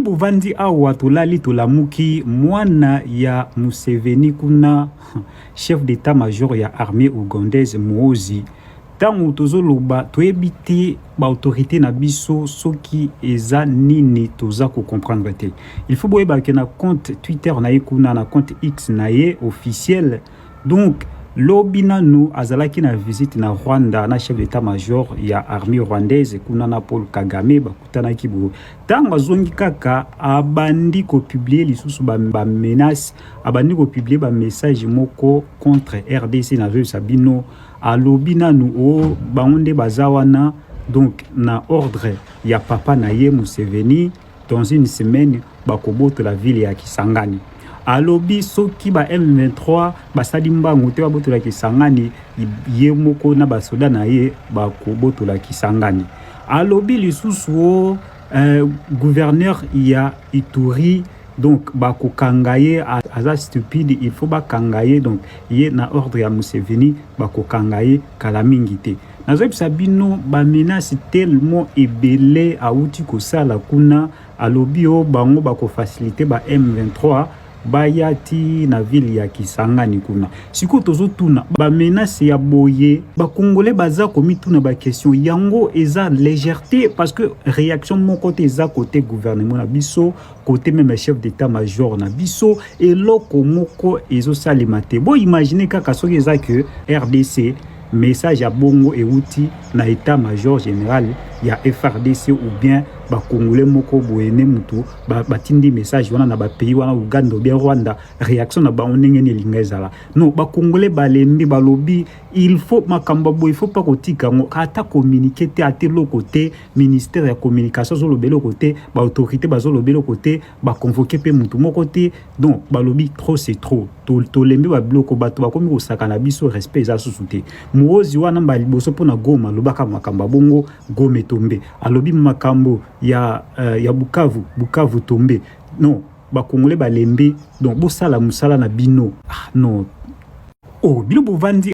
bovandi awa tolali tolamuki mwana ya Museveni kuna chef d'état-major ya armée ougandaise Muhoozi. Tango tozoloba toyebiti ba autorité na biso soki eza nini toza ko comprendre te. Il faut boyeba ke na compte Twitter na ye kuna na compte X na ye officiel. Donc lobina nous azalaki na visite na Rwanda na chef d'état-major ya armée rwandaise kuna na Paul Kagame bakutana kibo. Tango azongi kaka abandi ko publier lisusu ba menace, abandi ko publier ba message moko contre RDC na Sabino. Alobina nous o baonde bazawana donc na ordre ya papa na ye Museveni dans une semaine bakoboto la ville ya Kisangani. Alobi soki ba M23 basali mbangu te baboto la Kisangani ye moko na basoda na ye bakoboto la Kisangani. Alobi lisusu gouverneur ya Ituri donc bako kangaye aza stupide, il faut ba kangaye donc ye na ordre ya Museveni bako kangaye kala mingi te. Nazobi sabino ba menace tellement ebele auti ko sala kuna alobi o bango bako faciliter ba M23 bayati na ville ya Kisangani kuna. Siko tozo tuna ba menace ya boye ba congolais baza komi tuna ba question yango eza légèreté parce que réaction mon côté eza côté gouvernement na biso côté même chef d'état-major na biso et loko moko ezo salimate. Bo imaginez kaka soki eza que RDC message à bongo et outil na état-major général ya FRDC ou bien ba congolais moko boyene mutu batindi message wana na ba pays wana Uganda ou bien Rwanda réaction na ba onenge ni lingezala non ba congolais balembi balobi il faut makamba bo il faut pas kotika ngo ata communiquer te ate lo côté ministère ya communication zo lobelo côté ba autorité bazo lobelo côté ba convoquer pe mutu moko te donc balobi trop c'est trop to lembi ba bloko bato ba komi ko sakana biso respect za susute Muhoozi wana mba liboso pona Goma lobaka makamba bongo Goma tombe alobi makambo ya Bukavu tombe non ba congolais balembe donc bo sala musala na bino non oh bilo bovandi